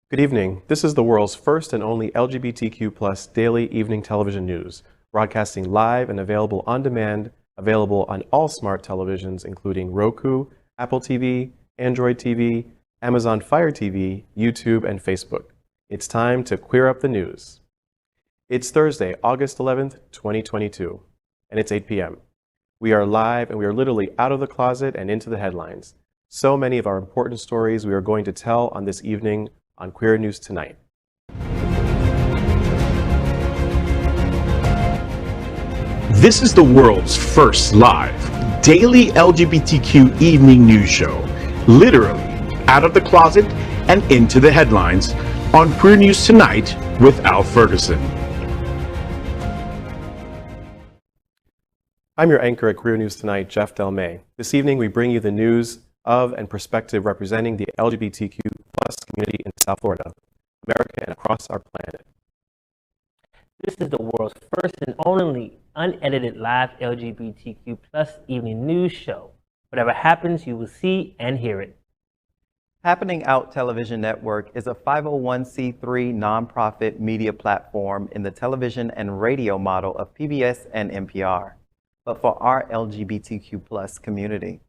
Good evening. This is the world's first and only LGBTQ+ daily evening television news, broadcasting live and available on demand, available on all smart televisions, including Roku, Apple TV, Android TV, Amazon Fire TV, YouTube, and Facebook. It's time to queer up the news. It's Thursday, August 11th, 2022, and it's 8 p.m. We are live and we are literally out of the closet and into the headlines. So many of our important stories we are going to tell on this evening on Queer News Tonight. This is the world's first live daily LGBTQ evening news show, literally out of the closet and into the headlines on Queer News Tonight with Al Ferguson. I'm your anchor at Queer News Tonight, Jeff Delmay. This evening we bring you the news of and perspective representing the LGBTQ+ community in South Florida, America, and across our planet. This is the world's first and only unedited live LGBTQ+ evening news show. Whatever happens, you will see and hear it. Happening Out Television Network is a 501c3 nonprofit media platform in the television and radio model of PBS and NPR, but for our LGBTQ+ community.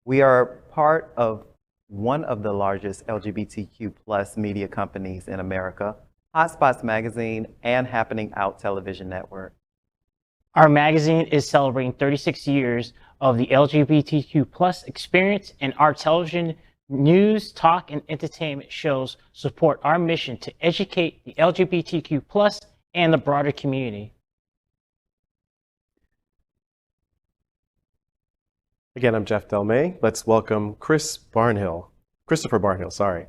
We are part of one of the largest LGBTQ+ media companies in America, Hotspots Magazine and Happening Out Television Network. Our magazine is celebrating 36 years of the LGBTQ+ experience, and our television news, talk, and entertainment shows support our mission to educate the LGBTQ+ and the broader community. Again, I'm Jeff Delmay. Let's welcome Christopher Barnhill, sorry.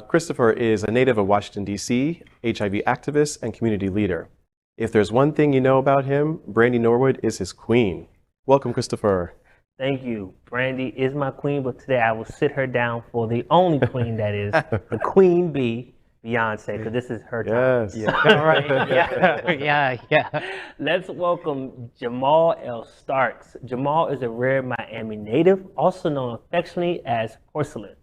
Christopher is a native of Washington, D.C., HIV activist and community leader. If there's one thing you know about him, Brandy Norwood is his queen. Welcome, Christopher. Thank you. Brandy is my queen, but today I will sit her down for the only queen that is, the Queen Bee, Beyonce, because this is her time. Yes. Yeah. All right. Yeah. Let's welcome Jamaal L. Starks. Jamaal is a rare Miami native, also known affectionately as Porcelain.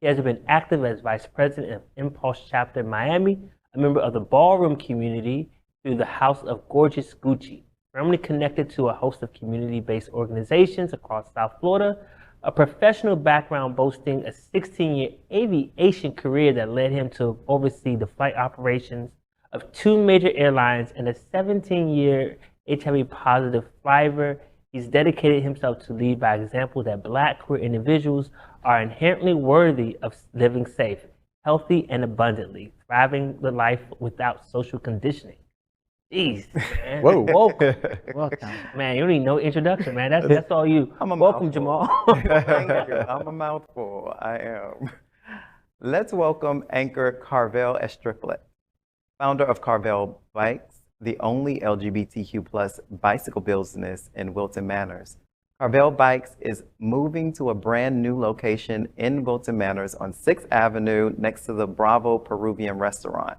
He has been active as vice president of Impulse Chapter Miami, a member of the ballroom community through the House of Gorgeous Gucci, firmly connected to a host of community-based organizations across South Florida, a professional background boasting a 16-year aviation career that led him to oversee the flight operations of 2 major airlines, and a 17-year HIV-positive flyer. He's dedicated himself to lead by example that Black queer individuals are inherently worthy of living safe, healthy, and abundantly, thriving the life without social conditioning. Jeez, man. Whoa. Welcome. Man, you don't need no introduction, man. That's all you. Welcome, Jamaal. Thank you. I'm a mouthful. I am. Let's welcome anchor Carvelle Estriplet, founder of Carvelle Bikes, the only LGBTQ+ bicycle business in Wilton Manors. Carvelle Bikes is moving to a brand new location in Wilton Manors on 6th Avenue next to the Bravo Peruvian restaurant.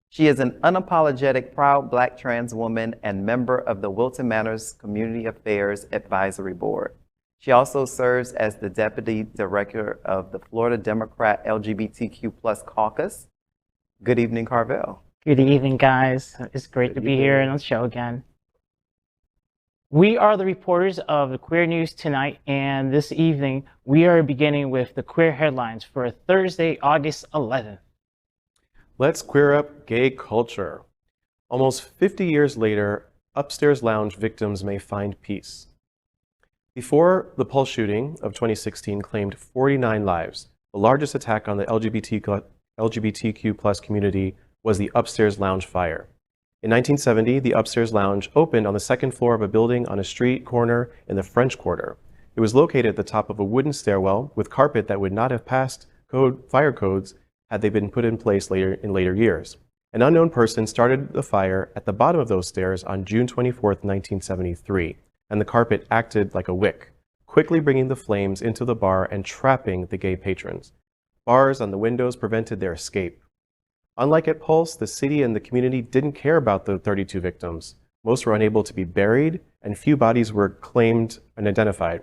She is an unapologetic, proud Black trans woman and member of the Wilton Manors Community Affairs Advisory Board. She also serves as the Deputy Director of the Florida Democrat LGBTQ+ Caucus. Good evening, Carvelle. Good evening, guys. It's great to be here on the show again. We are the reporters of the Queer News Tonight, and this evening we are beginning with the queer headlines for Thursday, August 11th. Let's queer up gay culture. Almost 50 years later, upstairs lounge victims may find peace. Before the Pulse shooting of 2016 claimed 49 lives, the largest attack on the LGBTQ+ community was the upstairs lounge fire. In 1970, the upstairs lounge opened on the 2nd floor of a building on a street corner in the French Quarter. It was located at the top of a wooden stairwell with carpet that would not have passed fire codes had they been put in place in later years. An unknown person started the fire at the bottom of those stairs on June 24, 1973, and the carpet acted like a wick, quickly bringing the flames into the bar and trapping the gay patrons. Bars on the windows prevented their escape. Unlike at Pulse, the city and the community didn't care about the 32 victims. Most were unable to be buried, and few bodies were claimed and identified.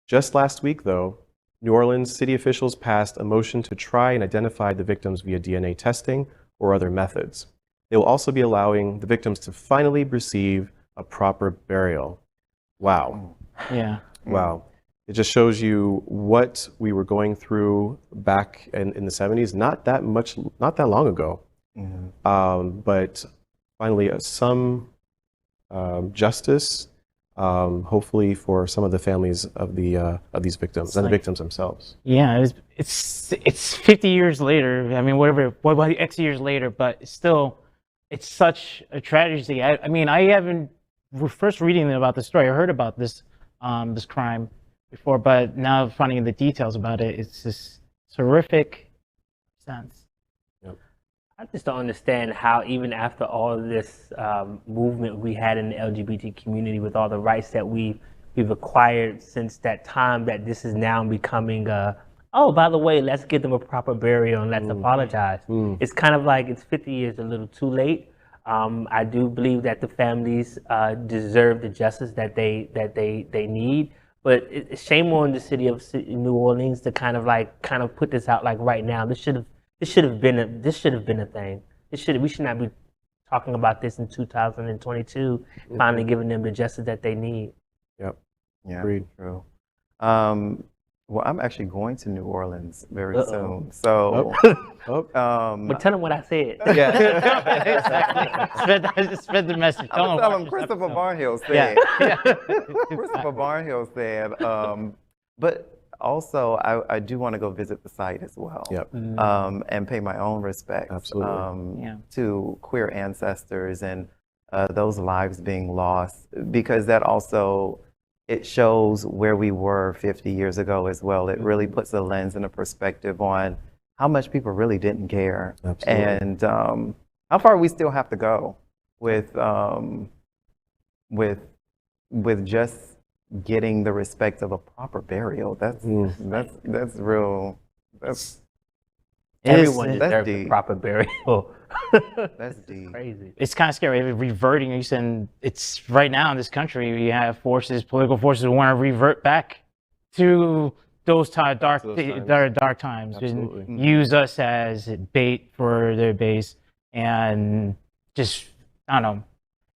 Just last week, though, New Orleans city officials passed a motion to try and identify the victims via DNA testing or other methods. They will also be allowing the victims to finally receive a proper burial. Wow. Yeah. Wow. It just shows you what we were going through back in the 70s, not that long ago. But finally, some justice, hopefully for some of the families of these victims and the victims themselves. Yeah, it's 50 years later. I mean, what X years later, but still, it's such a tragedy. I mean, I haven't first reading about the story. I heard about this this crime before, but now finding the details about it, it's just horrific sense. I just don't understand how even after all of this movement we had in the LGBT community with all the rights that we've acquired since that time, that this is now becoming oh, by the way, let's give them a proper burial and let's apologize. It's kind of like it's 50 years a little too late. I do believe that the families deserve the justice that they need, but it's shame on the city of New Orleans to kind of put this out like right now. This should have been a thing. We should not be talking about this in 2022. Finally giving them the justice that they need. Yep. Yeah. Agreed. True. Well, I'm actually going to New Orleans very soon. So, but tell them what I said. Yeah. Spread the message. I'm tell them Christopher Barnhill said. Christopher Barnhill said. But also, I do want to go visit the site as well. Yep. And pay my own respects to queer ancestors and those lives being lost, because that also, it shows where we were 50 years ago as well. It really puts a lens and a perspective on how much people really didn't care. Absolutely. And how far we still have to go with just getting the respect of a proper burial. That's real. That's Everyone deserves a deep. proper burial. That's deep. Crazy. It's kind of scary. Reverting, you said, it's right now in this country, we have political forces who want to revert back to those dark times, Absolutely. and use us as bait for their base, and just, I don't know,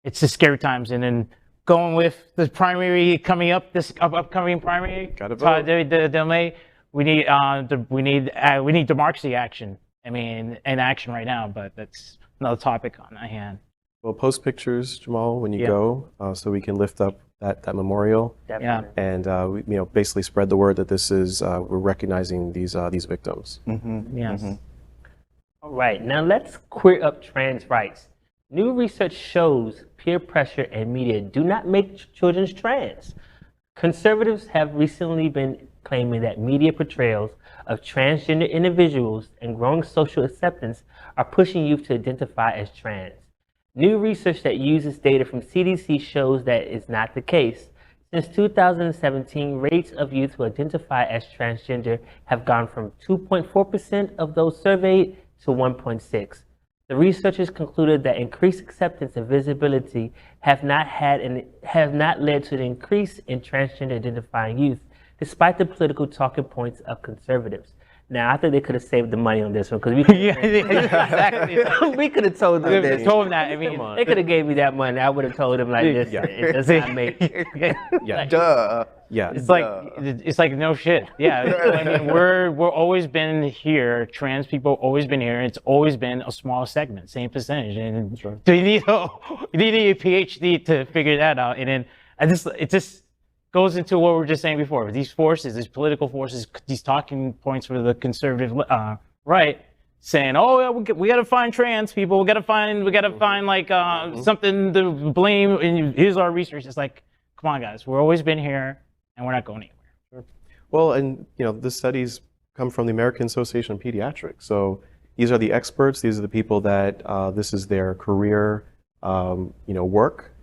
it's just scary times. And then going with the primary coming up, this upcoming primary, Gotta vote. Delmay, we need democracy action. I mean, in action right now, but that's another topic on my hand. Well, post pictures, Jamaal, when you go, so we can lift up that memorial. Definitely. And basically spread the word that this is we're recognizing these victims. Yes. All right, now let's queer up trans rights. New research shows peer pressure and media do not make children trans. Conservatives have recently been claiming that media portrayals of transgender individuals and growing social acceptance are pushing youth to identify as trans. New research that uses data from CDC shows that is not the case. Since 2017, rates of youth who identify as transgender have gone from 2.4% of those surveyed to 1.6%. The researchers concluded that increased acceptance and visibility have not led to an increase in transgender identifying youth, despite the political talking points of conservatives. Now, I think they could have saved the money on this one, because we could Exactly. we could have told them this. Told them that. I mean, They could have gave me that money. I would have told them like this. It does not make. Yeah. Duh. Yeah. it's like no shit. Yeah. I mean, we're always been here. Trans people always been here. It's always been a small segment, same percentage. And you need a PhD to figure that out. And then it just goes into what we were just saying before. These forces, these political forces, these talking points for the conservative right, saying, "Oh, yeah, we got to find trans people. We got to find like something to blame. And here's our research." It's like, come on, guys, we've always been here, and we're not going anywhere. Well, and the studies come from the American Association of Pediatrics. So these are the experts. These are the people that this is their career, work.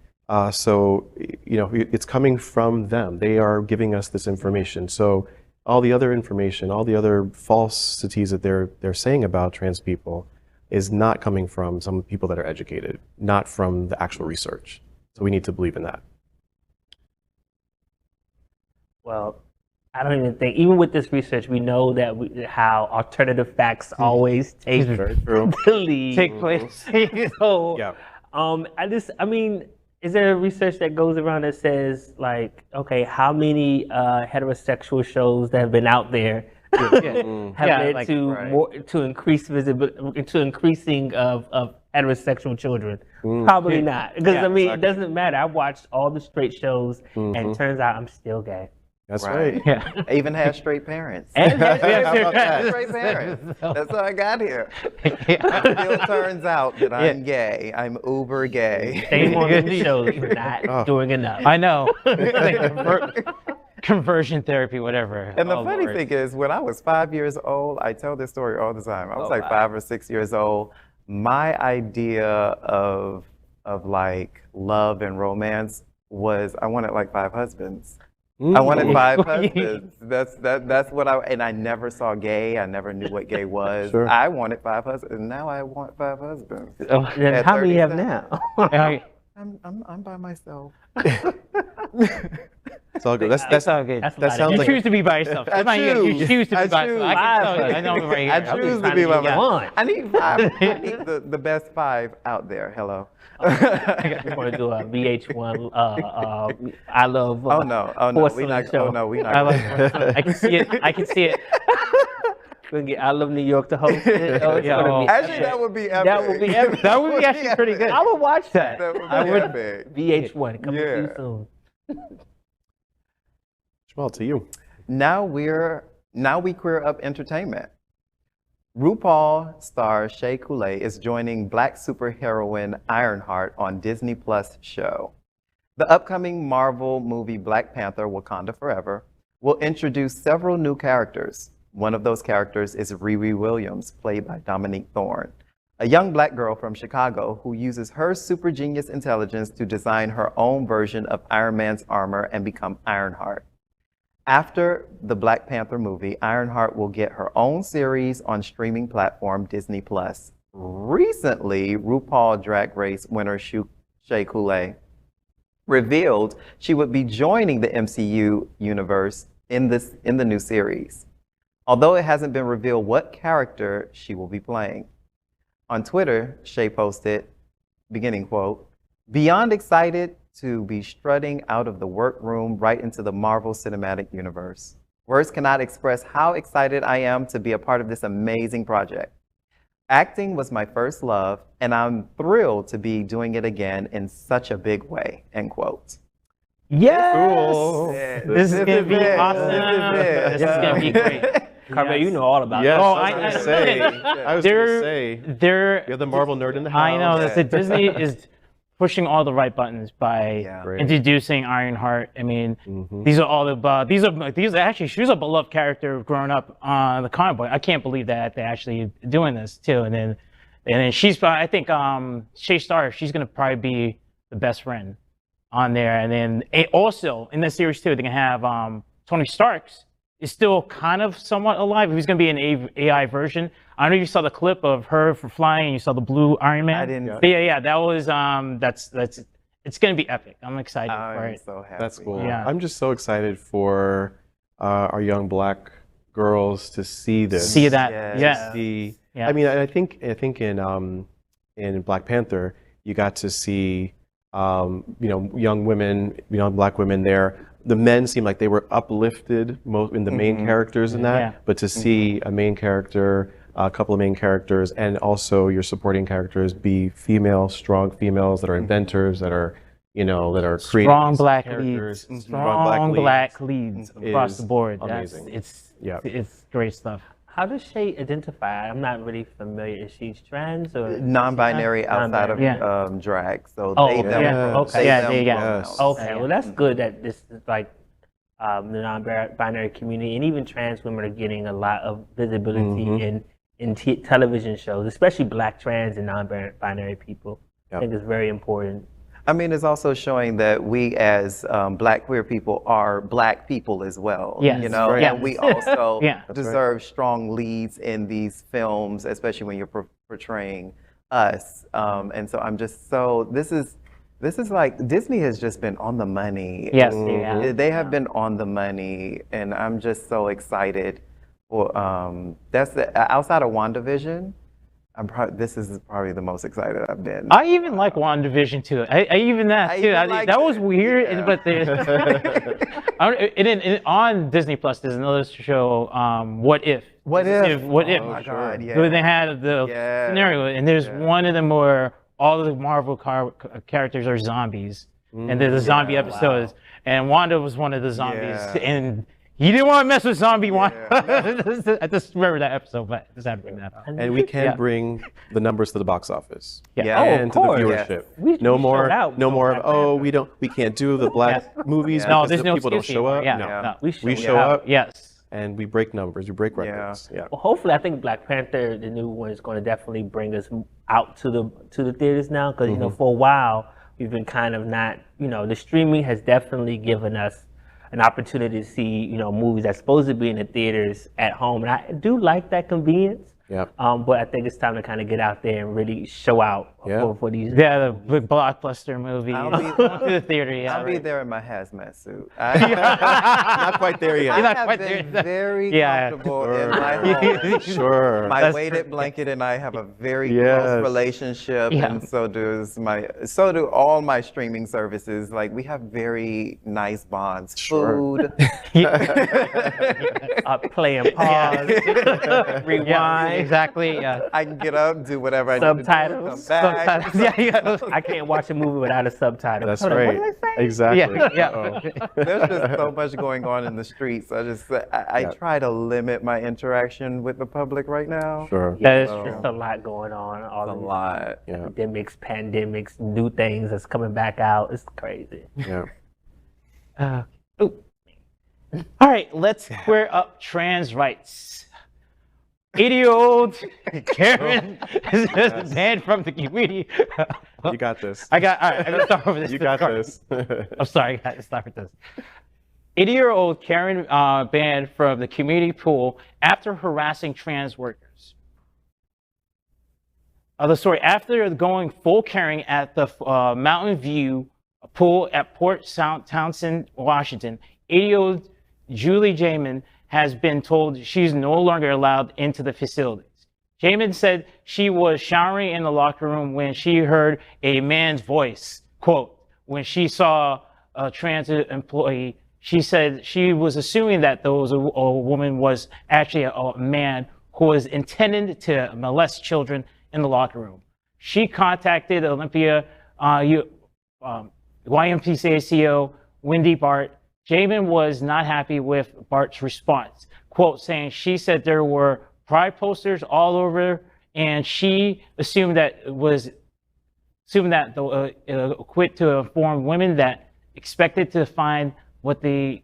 So it's coming from them. They are giving us this information. So all the other information, all the other falsities that they're saying about trans people is not coming from some people that are educated, not from the actual research. So we need to believe in that. Well, I don't even think, even with this research, we know that how alternative facts always take the lead. Take place. So, Yeah. I mean, is there research that goes around that says, like, okay, how many heterosexual shows that have been out there have led like, to more, to increase visibility, to increasing of heterosexual children? Probably not, because I mean, it doesn't matter. I watched all the straight shows, and it turns out I'm still gay. That's right. Yeah. I even had straight parents. And How about that? Straight parents. That's how I got here. It still turns out that I'm gay. I'm uber gay. Same on the shows, you're not doing enough. I know. Conversion therapy, whatever. And the funny thing is, when I was 5 years old, I tell this story all the time. I was like 5 or 6 years old. My idea of like love and romance was I wanted like 5 husbands. I wanted 5 husbands. That's what and I never saw gay. I never knew what gay was. Sure. I wanted 5 husbands, and now I want 5 husbands. Then At how many you have 37. now? I'm by myself. It's all good. That's all good. That's a that lot of sounds You like choose to be by yourself. I You choose. choose to I be by yourself. choose. I can tell you. I know right here. I I'm choose just to trying be to by get myself. one. I need 5. I need the best 5 out there. Hello. We're going to do a VH1. I love. Oh no! Oh no! We not. show. Oh no! We I not. like I can see it. I can see it. We're gonna get I Love New York to host it. Oh, it's Yeah, gonna be Actually, epic. that would be epic. That would be epic. That would be actually pretty good. I would watch that. That would be I would- epic. VH1 coming to you Yeah. soon. Jamaal, to you. Now we queer up entertainment. RuPaul star Shea Couleé is joining Black superheroine Ironheart on Disney Plus show. The upcoming Marvel movie Black Panther: Wakanda Forever will introduce several new characters. One of those characters is Riri Williams, played by Dominique Thorne, a young Black girl from Chicago who uses her super genius intelligence to design her own version of Iron Man's armor and become Ironheart. After the Black Panther movie, Ironheart will get her own series on streaming platform Disney Plus. Recently, RuPaul Drag Race winner Shea Couleé revealed she would be joining the MCU universe in the new series, although it hasn't been revealed what character she will be playing. On Twitter, Shea posted, beginning quote, "Beyond excited to be strutting out of the workroom right into the Marvel Cinematic Universe. Words cannot express how excited I am to be a part of this amazing project. Acting was my first love, and I'm thrilled to be doing it again in such a big way," end quote. Yes. Cool. This is gonna be it. awesome. This This is gonna be great. Carvelle, you know all about Yes, that. Oh, I was I- gonna say. I was gonna say. They're You're the Marvel nerd in the house. I know Yeah. that Disney is pushing all the right buttons by Yeah. Great. introducing Ironheart. I mean, Mhm. these are all the these are actually she was a beloved character growing up on the comic book. I can't believe that they're actually doing this too. And then she's I think Shea Star, she's gonna probably be the best friend on there. And then also in this series too, they're gonna have Tony Stark's is still kind of somewhat alive. He's going to be an AI version. I don't know if you saw the clip of her for flying and you saw the blue Iron Man. I didn't. But yeah, that was that's it's going to be epic. I'm excited for I'm it. so happy. That's cool. Yeah. I'm just so excited for our young Black girls to see this. See that? Yes. Yeah. See, Yeah. I mean, I think in Black Panther, you got to see young women, Black women there. The men seemed like they were uplifted in the main characters in that, Yeah. but to see a main character, a couple of main characters, and also your supporting characters be female, strong females that are inventors, that are creating Strong these Black characters, leads. Strong Black leads across is the board. amazing. It's great stuff. How does Shea identify? I'm not really familiar. Is she trans or Non-binary outside of Yeah. drag. So Oh, they okay. them. Yeah. Okay. Yeah, them there you go. Yes. Okay, Yeah. well that's good that this is like the non-binary community and even trans women are getting a lot of visibility in television shows, especially Black trans and non-binary people. Yep. I think it's very important. I mean, it's also showing that we as Black queer people are Black people as well. Yes. You know, Right. and we also Yeah. That's deserve strong leads in these films, especially when you're portraying us. And so this is This is like, Disney has just been on the money. Yes, they have. They have been on the money, and I'm just so excited for, outside of WandaVision, this is probably the most excited I've been. I even like WandaVision too. I even that too. That was weird, yeah. but on Disney Plus, there's another show, What If? What If? What If? Oh my God, yeah. Where they had the scenario, and there's one of them where all of the Marvel characters are zombies, and there's the zombie episodes, and Wanda was one of the zombies, and you didn't want to mess with zombie Wanda. I just remember that episode, but I just had to bring that up. And we can bring the numbers to the box office. Yeah. And to the viewership. No more we can't do the black movies No, because there's the no people don't excuse show up. anymore. No. We show up. Yes. And we break numbers, we break records. Yeah. Well, hopefully, I think Black Panther, the new one, is going to definitely bring us out to the theaters now, because you know, for a while we've been kind of not, you know, the streaming has definitely given us an opportunity to see, you know, movies that's supposed to be in the theaters at home, and I do like that convenience. Yeah. But I think it's time to kind of get out there and really show out for these. Yeah, the big blockbuster movie. To the theater. Yeah. I'll be there in my hazmat suit. Not quite there yet. You're not I quite have been there. very Yeah. comfortable in my home. Sure. My That's weighted blanket and I have a very Yes. close relationship, Yeah. and so do all my streaming services. Like, we have very nice bonds. Food. Play and pause, rewind. Yeah, exactly. Yeah. I can get up, do whatever I Subtitles. need to do, come back. Yeah. I can't watch a movie without a subtitle. That's Hold on, right. what did I say? Exactly. Yeah. Uh-oh. There's just so much going on in the streets. I try to limit my interaction with the public right now. Sure. That is There's true. a lot going on. All A of lot. Yeah. epidemics, pandemics, new things that's coming back out. It's crazy. Yeah. All right, let's square up trans rights. 80-year-old Karen is banned from the community. You got this. All right, I'm gonna start with this. You got this. I'm sorry, I got to start with this. 80-year-old Karen banned from the community pool after harassing trans workers. The story: after going full Karen at the Mountain View pool at Port Townsend, Washington, 80-year-old Julie Jamin has been told she's no longer allowed into the facilities. Jamin said she was showering in the locker room when she heard a man's voice. Quote, when she saw a trans employee, she said she was assuming that there was a woman was actually a man who was intended to molest children in the locker room. She contacted Olympia YMCA CEO Wendy Bart. Jamin was not happy with Bart's response. Quote, saying she said there were pride posters all over, and she assumed that the quit to inform women that expected to find what they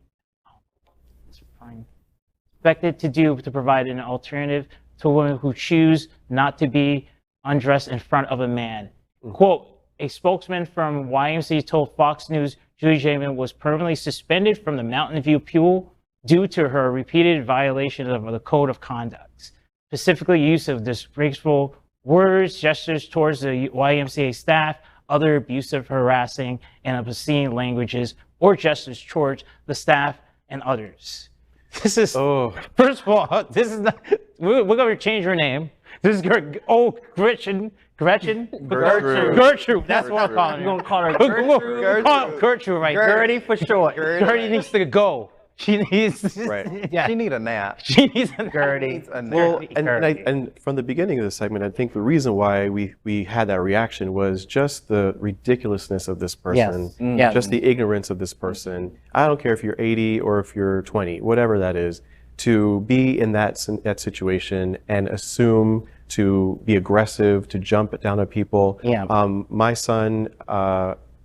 expected to do to provide an alternative to women who choose not to be undressed in front of a man. Quote, a spokesman from YMCA told Fox News Julie Jamin was permanently suspended from the Mountain View pool due to her repeated violation of the code of conduct, specifically use of disgraceful words, gestures towards the YMCA staff, other abusive, harassing, and obscene languages or gestures towards the staff and others. This is, first of all, this is not, we're going to change her name. This is Gertrude. That's what I'm calling her. You're going to call her Gertrude? Gertrude, right? Gertie for short. Gertie needs to go. She needs. Right. Yeah. She need a nap. She needs a Gertie. Needs a nap. Well, and from the beginning of the segment, I think the reason why we had that reaction was just the ridiculousness of this person, Yes. just the ignorance of this person. I don't care if you're 80 or if you're 20, whatever that is, to be in that situation and assume to be aggressive, to jump down at people. Yeah. My son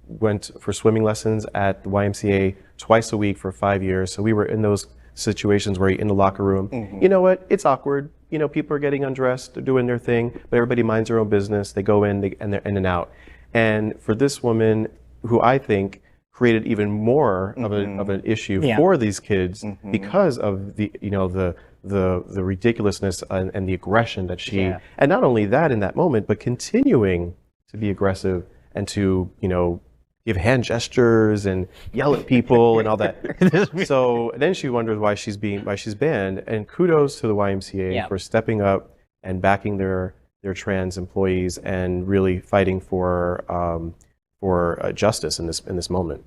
went for swimming lessons at the YMCA twice a week for 5 years. So we were in those situations where you're in the locker room. You know what? It's awkward. You know, people are getting undressed, they're doing their thing, but everybody minds their own business. They go in and they're in and out. And for this woman, who I think created even more of an issue for these kids because of the ridiculousness and the aggression that she, and not only that in that moment, but continuing to be aggressive and to, give hand gestures and yell at people and all that. So then she wonders why she's banned. And kudos to the YMCA for stepping up and backing their trans employees and really fighting for justice in this moment.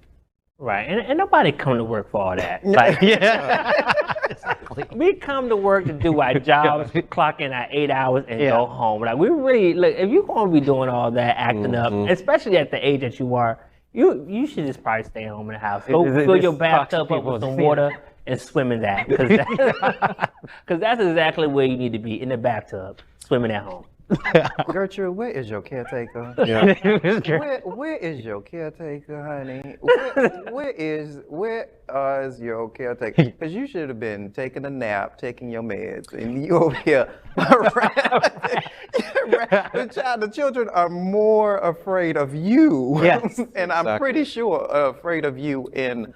Right, and nobody come to work for all that. Like, exactly. We come to work to do our jobs, clock in at 8 hours and go home. Like, we really, look, if you're going to be doing all that, acting up, especially at the age that you are, you should just probably stay home in the house. Go fill your bathtub up with some water and swim in that. Because that's exactly where you need to be, in the bathtub, swimming at home. Gertrude, where is your caretaker? Where is your caretaker, honey? Where is your caretaker? Because you should have been taking a nap, taking your meds, and you over here. The children are more afraid of you. Yes, and I'm pretty sure afraid of you in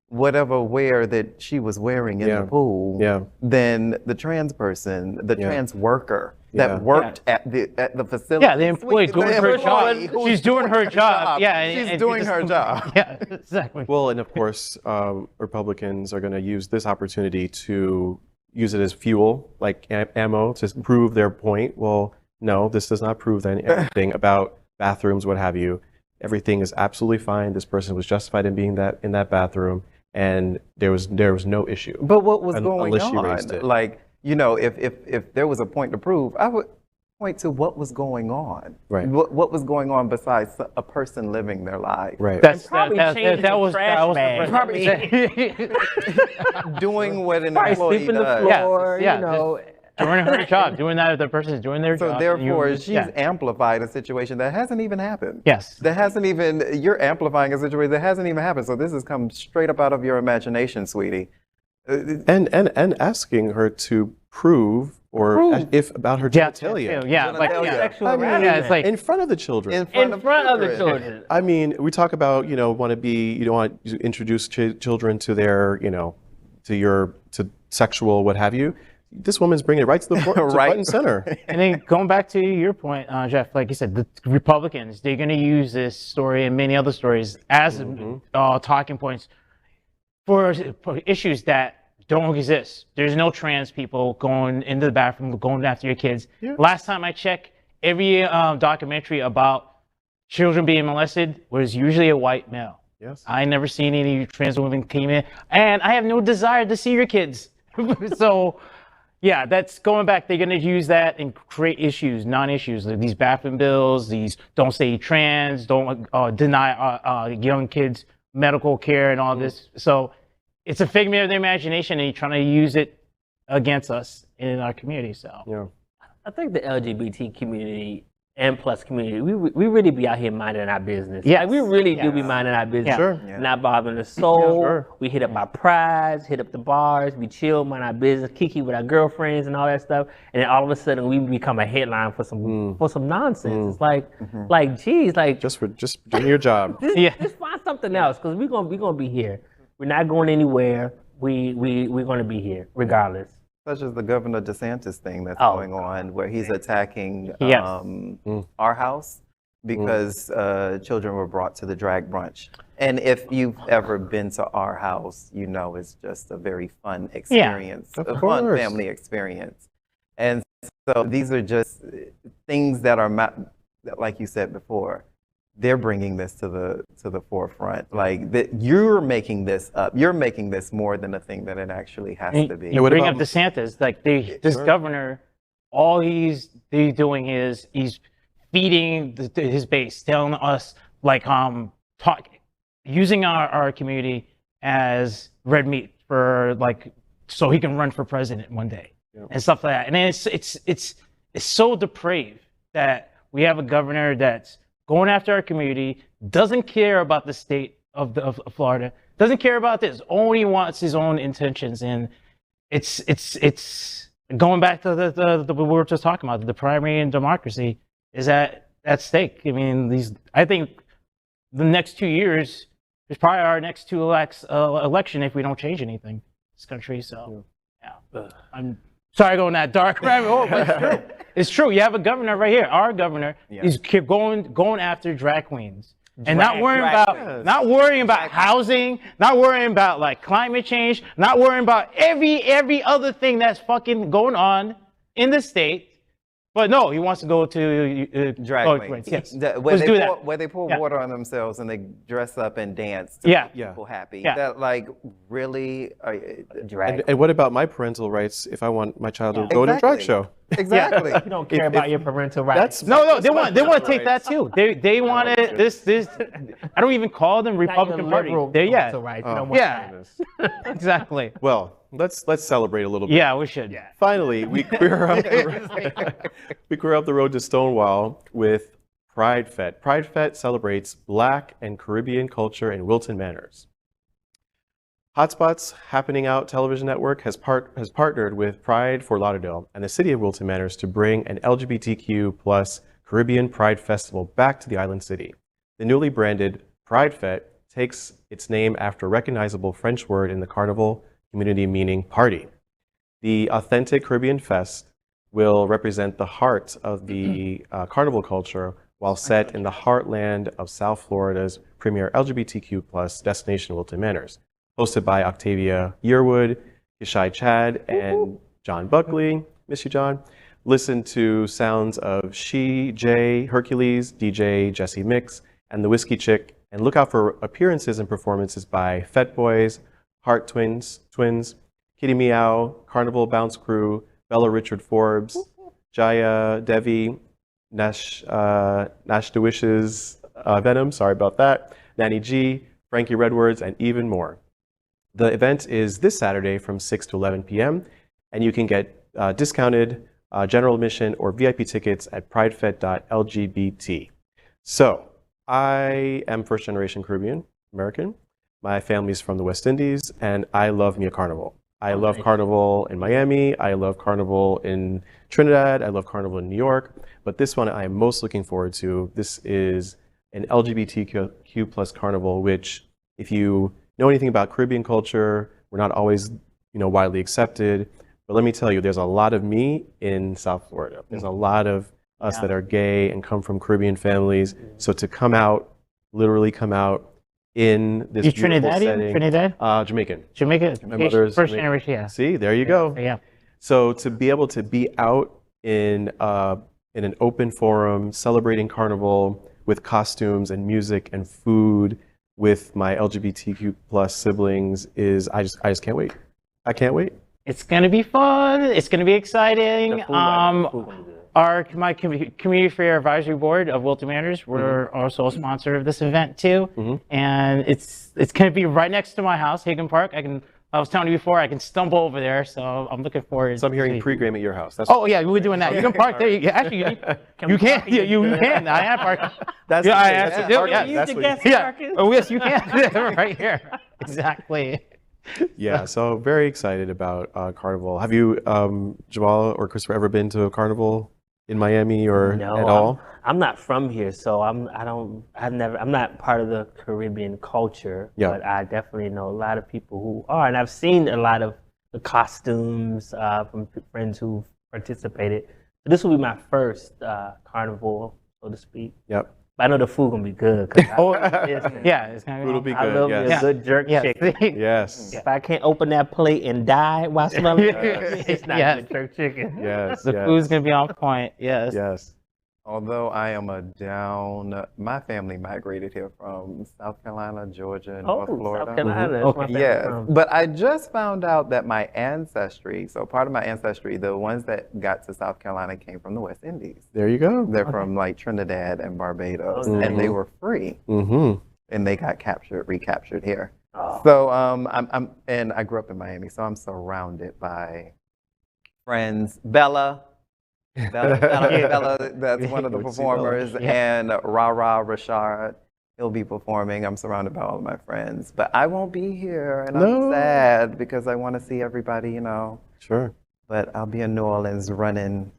whatever wear that she was wearing in the pool than the trans person, the trans worker that worked at the facility. Yeah, the employee doing her job. She's doing her job. Yeah, she's doing her job. Yeah, exactly. Well, and of course, Republicans are going to use this opportunity to use it as fuel, like ammo, to prove their point. Well, no, this does not prove anything about bathrooms, what have you. Everything is absolutely fine. This person was justified in being in that bathroom, and there was no issue. But what was going unless on? she raised it. Like, you know, if there was a point to prove, I would point to what was going on. Right. What was going on besides a person living their life. Right. That was doing what an Probably employee sweeping the does. floor, you know. Doing her job, doing that if the person's doing their job. So therefore, she's amplified a situation that hasn't even happened. Yes. You're amplifying a situation that hasn't even happened. So this has come straight up out of your imagination, sweetie. And asking her to prove if about her genitalia. It's like in front of the children. In front of the children. I mean, we talk about, you don't want to introduce children to their, to sexual what have you. This woman's bringing it right to the front and center. And then going back to your point, Jeff, like you said, the Republicans, they're going to use this story and many other stories as talking points for issues that don't exist. There's no trans people going into the bathroom, going after your kids. Yeah. Last time I checked, every documentary about children being molested was usually a white male. Yes. I never seen any trans women came in, and I have no desire to see your kids. So, yeah, that's going back. They're going to use that and create issues, non-issues, like these bathroom bills, these don't say trans, don't deny young kids medical care and all this. So it's a figment of their imagination, and you're trying to use it against us in our community. So yeah, I think the LGBT community and plus community, we really be out here minding our business. Yeah, like, we really do be minding our business. Sure. Not bothering the soul. Sure. We hit up our prides, hit up the bars, we chill, mind our business, kiki with our girlfriends and all that stuff. And then all of a sudden we become a headline for some nonsense. It's like, geez, like just doing your job. Just find something else, because we're gonna be here. We're not going anywhere. We're gonna be here regardless. Such as the Governor DeSantis thing that's going on, where he's attacking our house because children were brought to the drag brunch. And if you've ever been to our house, it's just a very fun experience, a fun family experience. And so these are just things that are, like you said before, they're bringing this to the forefront. Like you're making this up. You're making this more than a thing that it actually has to be. You bring up DeSantis, like this governor, all he's doing is he's feeding his base, telling us like using our community as red meat for so he can run for president one day and stuff like that. And it's so depraved that we have a governor that's going after our community, doesn't care about the state of Florida, doesn't care about this, only wants his own intentions. And it's going back to the we were just talking about, the primary and democracy is at stake. I mean, I think the next 2 years is probably our next election if we don't change anything in this country. So I'm sorry going that dark rabbit hole, but it's true. It's true. You have a governor right here. Our governor is going after drag queens. And not worrying about housing, not worrying about like climate change, not worrying about every other thing that's fucking going on in the state. But no, he wants to go to drag queens. Yes. Where they pour water on themselves and they dress up and dance to make people happy. Yeah. That like really drag. And what about my parental rights if I want my child to go to a drag show? Exactly. You don't care about your parental rights. No, they want to take that too. They wanted this. I don't even call them Republican Party. Rights. Exactly. Well, let's celebrate a little bit. Yeah, we should. Yeah. Finally, we clear up the road to Stonewall with PrideFête. PrideFête celebrates Black and Caribbean culture in Wilton Manors. Hotspots Happening Out television network has partnered with Pride Fort Lauderdale and the city of Wilton Manors to bring an LGBTQ plus Caribbean Pride Festival back to the island city. The newly branded PrideFête takes its name after a recognizable French word in the carnival community meaning party. The authentic Caribbean fest will represent the heart of the carnival culture while set in the heartland of South Florida's premier LGBTQ plus destination, Wilton Manors. Hosted by Octavia Yearwood, Yeshai Chad, and John Buckley. Miss you, John. Listen to sounds of Shea, Jay, Hercules, DJ Jesse Mix, and the Whiskey Chick, and look out for appearances and performances by Fett Boys, Heart Twins, Kitty Meow, Carnival Bounce Crew, Bella Richard Forbes, Jaya Devi, Nash DeWish's Venom, sorry about that, Nanny G, Frankie Redwards, and even more. The event is this Saturday from 6 to 11 p.m. and you can get discounted general admission or VIP tickets at pridefete.lgbt. So, I am first generation Caribbean American. My family's from the West Indies, and I love me a carnival. I love carnival in Miami. I love carnival in Trinidad. I love carnival in New York. But this one I am most looking forward to. This is an LGBTQ plus carnival, which if you know anything about Caribbean culture, we're not always, widely accepted. But let me tell you, there's a lot of me in South Florida. There's a lot of us that are gay and come from Caribbean families. So to come out, literally come out in this beautiful setting. Trinidad? Jamaican. My mother's first Jamaican. generation, yeah. See, there you go. Yeah. So to be able to be out in an open forum, celebrating carnival with costumes and music and food with my LGBTQ plus siblings is, I just can't wait. I can't wait. It's gonna be fun. It's gonna be exciting. My Community Fair Advisory Board of Wilton Manors, we're also a sponsor of this event too, and it's gonna be right next to my house, Hagen Park. I was telling you before, I can stumble over there, so I'm looking forward. So I'm hearing pregame at your house. Yeah, we're doing that. You can park there. Actually, you can. You can. I have parking. That's Oh yes, you can. Right here. Exactly. Yeah, so very excited about Carnival. Have you, Jamaal or Christopher, ever been to a Carnival in Miami or at all? I'm not from here, so I'm not part of the Caribbean culture. Yeah. But I definitely know a lot of people who are, and I've seen a lot of the costumes from friends who participated. So this will be my first Carnival, so to speak. Yep. But I know the food gonna be good. It's gonna Food will be I good. love a good jerk chicken. Yes. If I can't open that plate and die while smelling it, it's not good jerk chicken. Yes. The food's gonna be on point. Yes. Yes. Although I am my family migrated here from South Carolina, Georgia, and North Florida. South Carolina. Okay. Yes, but I just found out that my ancestry, so part of my ancestry, the ones that got to South Carolina came from the West Indies. There you go. They're from like Trinidad and Barbados, and they were free, and they got recaptured here. So and I grew up in Miami, so I'm surrounded by friends. Bella, that's one of the performers, and Rara Rashard, he'll be performing. I'm surrounded by all of my friends, but I won't be here, and I'm sad because I want to see everybody, Sure. But I'll be in New Orleans running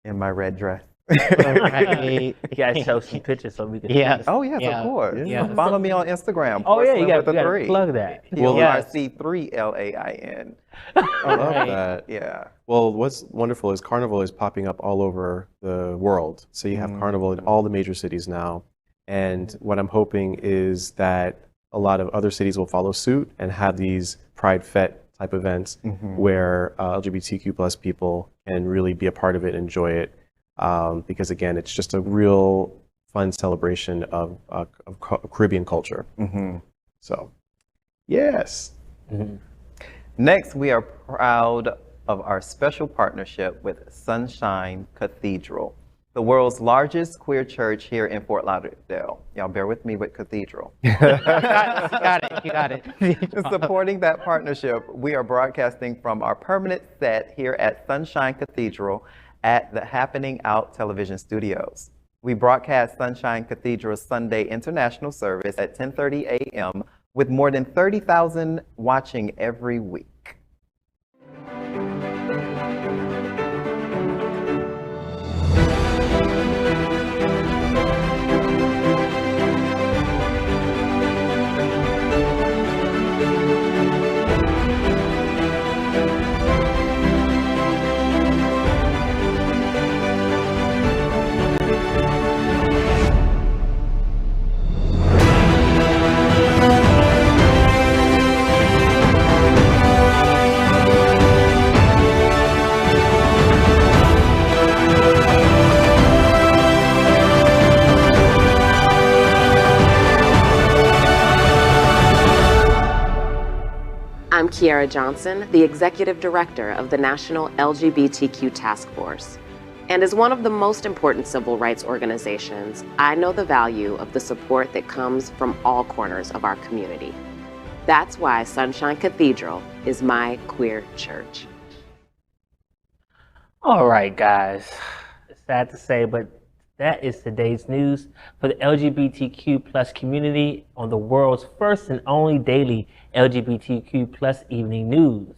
in my red dress. You guys show some pictures so we can. Oh yes, of course. Yeah. Follow me on Instagram. Oh yeah, you got to three. plug that. PRC3LAIN. I love that. Yeah. Well, what's wonderful is Carnival is popping up all over the world. So you have Carnival in all the major cities now. And what I'm hoping is that a lot of other cities will follow suit and have these PrideFête type events where LGBTQ plus people can really be a part of it, enjoy it. Because again, it's just a real fun celebration of Caribbean culture. So, yes. Next, we are proud of our special partnership with Sunshine Cathedral, the world's largest queer church here in Fort Lauderdale. Y'all bear with me with Cathedral. You got it. Supporting that partnership, we are broadcasting from our permanent set here at Sunshine Cathedral at the Happening Out television studios. We broadcast Sunshine Cathedral's Sunday International Service at 10:30 a.m. with more than 30,000 watching every week. I'm Kiara Johnson, the Executive Director of the National LGBTQ Task Force. And as one of the most important civil rights organizations, I know the value of the support that comes from all corners of our community. That's why Sunshine Cathedral is my queer church. All right, guys. It's sad to say, but that is today's news for the LGBTQ plus community on the world's first and only daily LGBTQ plus evening news.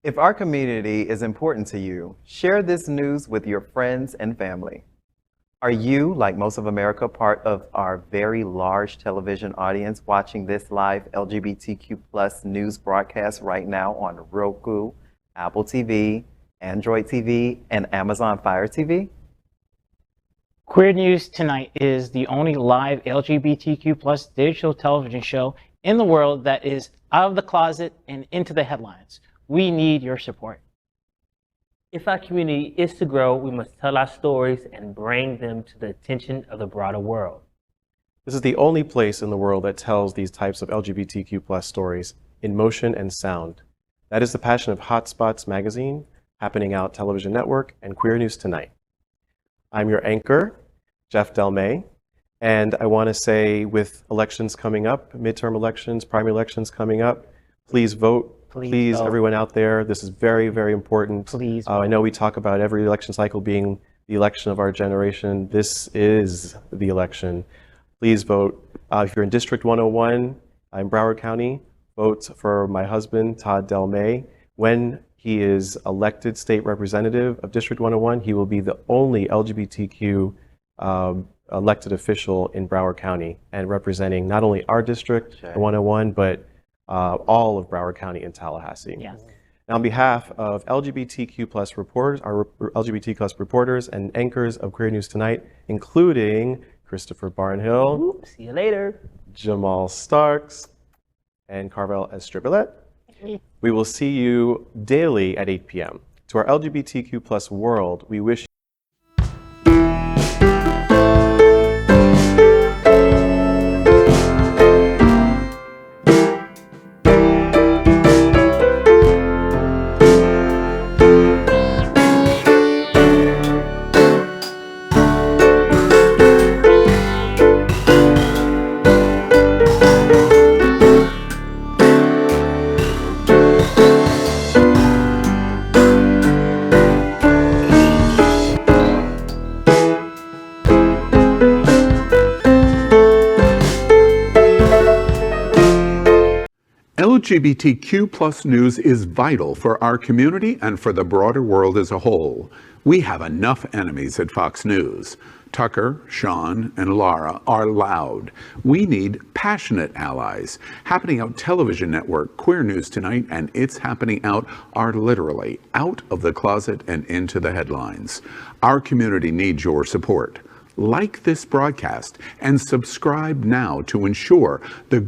If our community is important to you, share this news with your friends and family. Are you, like most of America, part of our very large television audience watching this live LGBTQ plus news broadcast right now on Roku, Apple TV, Android TV, and Amazon Fire TV? Queer News Tonight is the only live LGBTQ plus digital television show in the world that is out of the closet and into the headlines. We need your support. If our community is to grow, we must tell our stories and bring them to the attention of the broader world. This is the only place in the world that tells these types of LGBTQ plus stories in motion and sound. That is the passion of Hotspots Magazine, Happening Out Television Network, and Queer News Tonight. I'm your anchor, Jeff Delmay, and I want to say with elections coming up, midterm elections, primary elections coming up, please vote. Please vote. Everyone out there, this is very, very important. Please. I know we talk about every election cycle being the election of our generation. This is the election. Please vote. If you're in District 101 in Broward County, vote for my husband, Todd Delmay. When he is elected state representative of District 101, he will be the only LGBTQ elected official in Broward County and representing not only our district, 101, but all of Broward County and Tallahassee. Yes. Now, on behalf of LGBTQ plus reporters, our LGBT plus reporters and anchors of Queer News Tonight, including Christopher Barnhill, Ooh, see you later, Jamaal Starks, and Carvelle Estriplet. We will see you daily at 8 p.m. To our LGBTQ plus world, we wish LGBTQ plus news is vital for our community and for the broader world as a whole. We have enough enemies at Fox News. Tucker, Sean, and Laura are loud. We need passionate allies. Happening Out Television Network, Queer News Tonight, and It's Happening Out are literally out of the closet and into the headlines. Our community needs your support. like this broadcast and subscribe now to ensure the